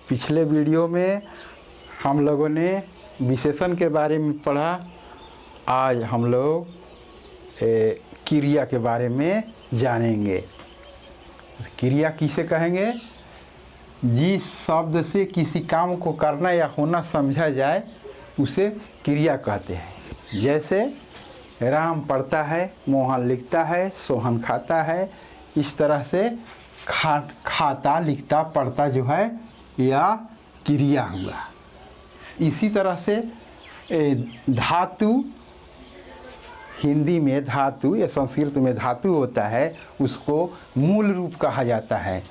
पिछले वीडियो में हम लोगों ने विशेषण के बारे में पढ़ा। आज हम लोग क्रिया के बारे में जानेंगे। क्रिया किसे कहेंगे? जिस शब्द से किसी काम को करना या होना समझा जाए उसे क्रिया कहते हैं। जैसे राम पढ़ता है, मोहन लिखता है, सोहन खाता है। इस तरह से खाता, लिखता, पढ़ता जो है या क्रिया हुआ। इसी तरह से धातु, हिंदी में धातु या संस्कृत में धातु होता है, उसको मूल रूप कहा जाता है।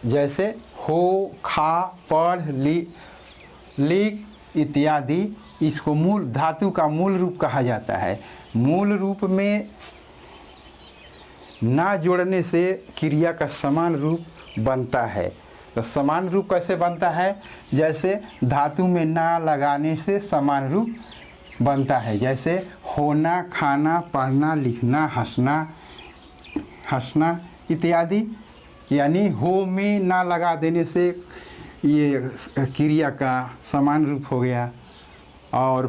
जैसे हो, खा, पढ़, लिख इत्यादि, इसको मूल धातु का मूल रूप कहा जाता है। मूल रूप में ना जोड़ने से क्रिया का समान रूप बनता है। तो समान रूप कैसे बनता है? जैसे धातु में ना लगाने से समान रूप बनता है। जैसे होना, खाना, पढ़ना, लिखना, हंसना इत्यादि। यानी हो में ना लगा देने से ये क्रिया का समान रूप हो गया, और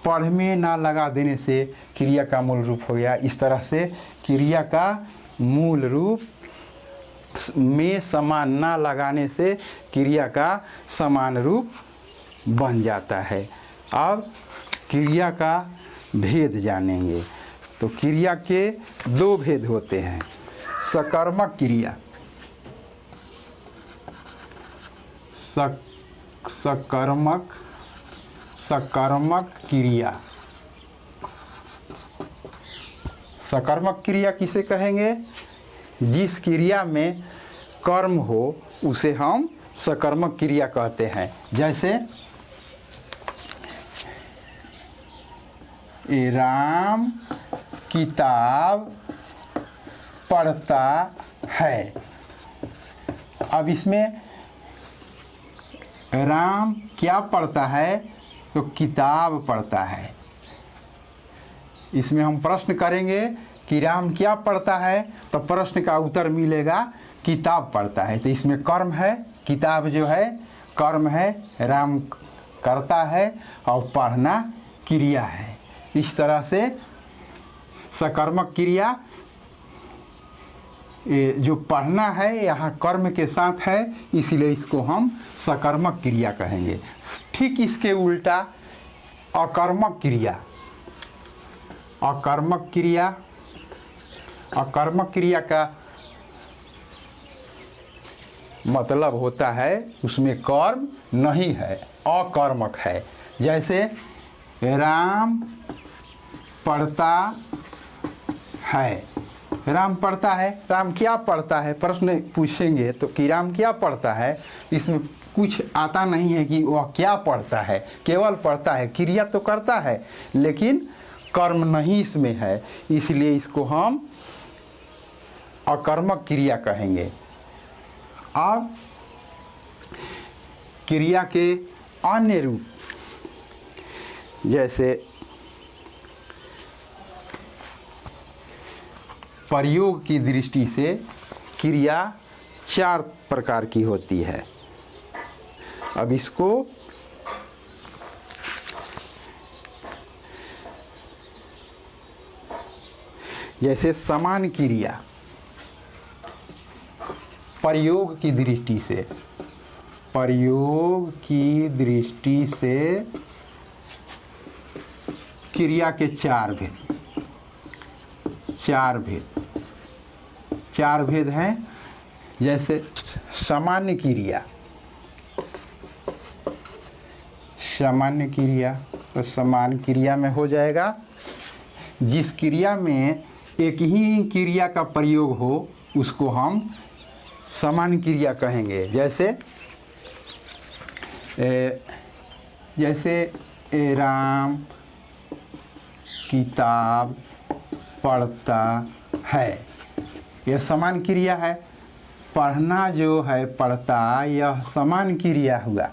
पढ़ में ना लगा देने से क्रिया का मूल रूप हो गया। इस तरह से क्रिया का मूल रूप में समान ना लगाने से क्रिया का समान रूप बन जाता है। अब क्रिया का भेद जानेंगे। तो क्रिया के दो भेद होते हैं। सकर्मक क्रिया, सकर्मक क्रिया। सकर्मक क्रिया किसे कहेंगे? जिस क्रिया में कर्म हो उसे हम सकर्मक क्रिया कहते हैं। जैसे राम किताब पढ़ता है। अब इसमें राम क्या पढ़ता है? तो किताब पढ़ता है। इसमें हम प्रश्न करेंगे कि राम क्या पढ़ता है, तो प्रश्न का उत्तर मिलेगा किताब पढ़ता है। तो इसमें कर्म है, किताब जो है कर्म है, राम करता है, और पढ़ना क्रिया है। इस तरह से सकर्मक क्रिया, जो पढ़ना है यहाँ कर्म के साथ है, इसलिए इसको हम सकर्मक क्रिया कहेंगे। ठीक इसके उल्टा अकर्मक क्रिया। अकर्मक क्रिया का मतलब होता है उसमें कर्म नहीं है, अकर्मक है। जैसे राम पढ़ता है। राम पढ़ता है, राम क्या पढ़ता है? प्रश्न पूछेंगे तो कि राम क्या पढ़ता है, इसमें कुछ आता नहीं है कि वह क्या पढ़ता है, केवल पढ़ता है। क्रिया तो करता है लेकिन कर्म नहीं इसमें है, इसलिए इसको हम अकर्मक क्रिया कहेंगे। अब क्रिया के अन्य रूप, जैसे प्रयोग की दृष्टि से क्रिया 4 प्रकार की होती है। अब इसको जैसे समान क्रिया प्रयोग की दृष्टि से क्रिया के 4 भेद हैं। जैसे सामान्य क्रिया, तो समान क्रिया में हो जाएगा जिस क्रिया में एक ही क्रिया का प्रयोग हो उसको हम समान क्रिया कहेंगे। जैसे राम किताब पढ़ता है, यह समान क्रिया है। पढ़ना जो है, पढ़ता, यह समान क्रिया हुआ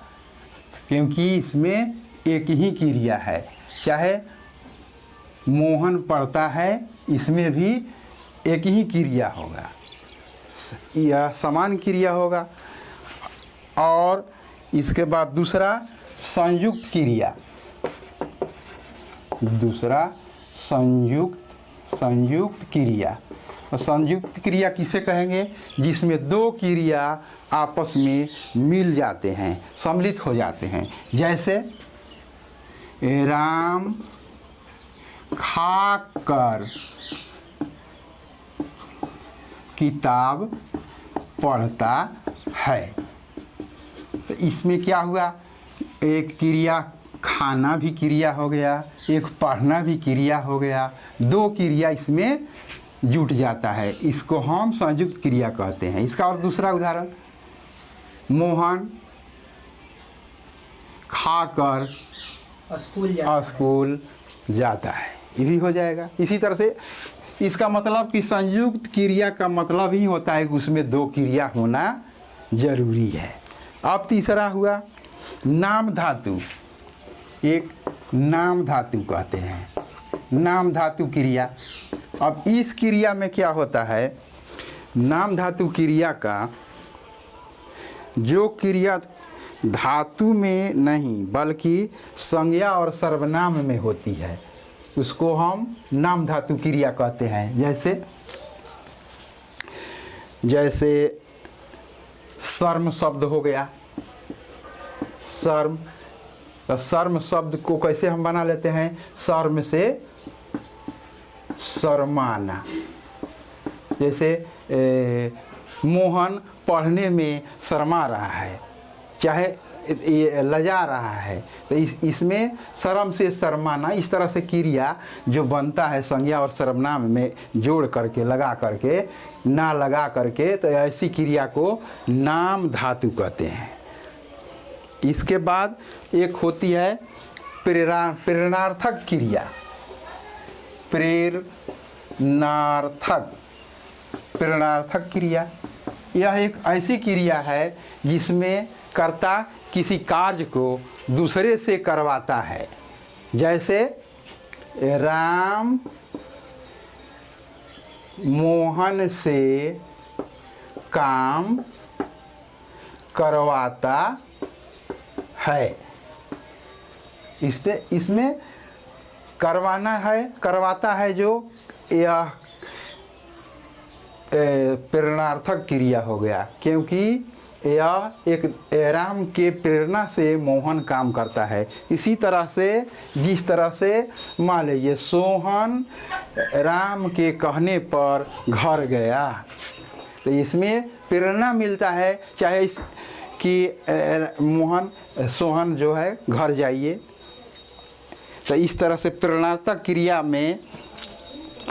क्योंकि इसमें एक ही क्रिया है। चाहे मोहन पढ़ता है, इसमें भी एक ही क्रिया होगा, यह समान क्रिया होगा। और इसके बाद दूसरा संयुक्त क्रिया, दूसरा संयुक्त क्रिया। और संयुक्त क्रिया किसे कहेंगे? जिसमें दो क्रिया आपस में मिल जाते हैं, सम्मिलित हो जाते हैं। जैसे राम खाकर किताब पढ़ता है। तो इसमें क्या हुआ? एक क्रिया खाना भी क्रिया हो गया, एक पढ़ना भी क्रिया हो गया, दो क्रिया इसमें जुट जाता है। इसको हम संयुक्त क्रिया कहते हैं। इसका और दूसरा उदाहरण, मोहन खाकर स्कूल जाता है, ये भी हो जाएगा। इसी तरह से इसका मतलब कि संयुक्त क्रिया का मतलब ही होता है कि उसमें दो क्रिया होना जरूरी है। अब तीसरा हुआ नाम धातु। एक नाम धातु कहते हैं, नाम धातु क्रिया। अब इस क्रिया में क्या होता है? नाम धातु क्रिया का जो क्रिया धातु में नहीं बल्कि संज्ञा और सर्वनाम में होती है उसको हम नाम धातु क्रिया कहते हैं। जैसे शर्म शब्द हो गया, शर्म। तो शर्म शब्द को कैसे हम बना लेते हैं? शर्म से शर्माना। जैसे मोहन पढ़ने में शर्मा रहा है, चाहे ये लजा रहा है, तो इसमें शर्म से शर्माना, इस तरह से क्रिया जो बनता है संज्ञा और सर्वनाम में जोड़ करके, लगा करके, ना लगा करके, तो ऐसी क्रिया को नाम धातु कहते हैं। इसके बाद एक होती है प्रेरणार्थक क्रिया। प्रेरणार्थक क्रिया, यह एक ऐसी क्रिया है जिसमें कर्ता किसी कार्य को दूसरे से करवाता है। जैसे राम मोहन से काम करवाता है। इसमें करवाना है, करवाता है, जो यह प्रेरणार्थक क्रिया हो गया, क्योंकि यह एक राम के प्रेरणा से मोहन काम करता है। इसी तरह से जिस तरह से मान लीजिए सोहन राम के कहने पर घर गया, तो इसमें प्रेरणा मिलता है, चाहे कि मोहन सोहन जो है घर जाइए। तो इस तरह से प्रेरणार्थक क्रिया में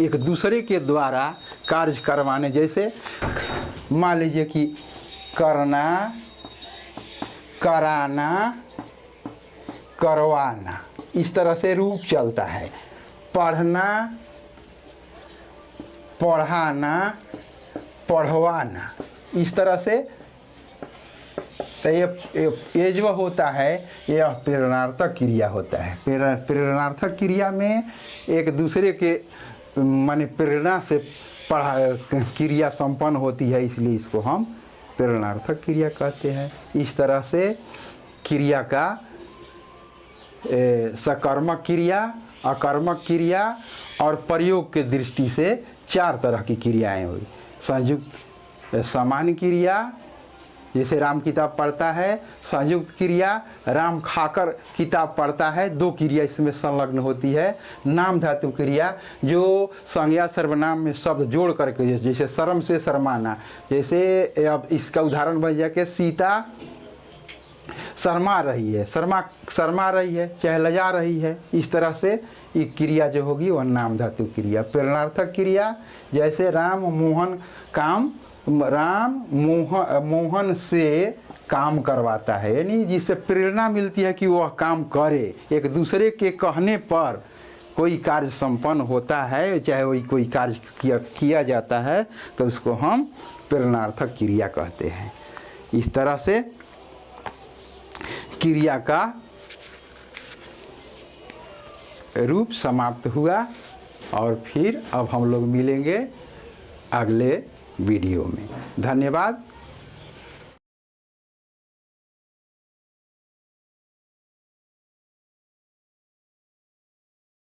एक दूसरे के द्वारा कार्य करवाने, जैसे मान लीजिए कि करना, कराना, करवाना, इस तरह से रूप चलता है। पढ़ना, पढ़ाना, पढ़वाना, इस तरह से। तो ये जो होता है यह प्रेरणार्थक क्रिया होता है। प्रेरणार्थक क्रिया में एक दूसरे के माने प्रेरणा से क्रिया संपन्न होती है, इसलिए इसको हम प्रेरणार्थक क्रिया कहते हैं। इस तरह से क्रिया का सकर्मक क्रिया, अकर्मक क्रिया और प्रयोग के दृष्टि से चार तरह की क्रियाएं हुई। संयुक्त सामान्य क्रिया, जैसे राम किताब पढ़ता है। संयुक्त क्रिया, राम खाकर किताब पढ़ता है, दो क्रिया इसमें संलग्न होती है। नाम धातु क्रिया, जो संज्ञा सर्वनाम में शब्द जोड़ करके, जैसे शर्म से शर्माना, जैसे अब इसका उदाहरण बन जाए कि सीता शर्मा रही है, शर्मा रही है, चाहे लजा रही है, इस तरह से ये क्रिया जो होगी वह नाम धातु क्रिया। प्रेरणार्थक क्रिया, जैसे राम मोहन से काम करवाता है, यानी जिससे प्रेरणा मिलती है कि वह काम करे। एक दूसरे के कहने पर कोई कार्य संपन्न होता है, चाहे वही कोई कार्य किया जाता है, तो उसको हम प्रेरणार्थक क्रिया कहते हैं। इस तरह से क्रिया का रूप समाप्त हुआ, और फिर अब हम लोग मिलेंगे अगले वीडियो में। धन्यवाद।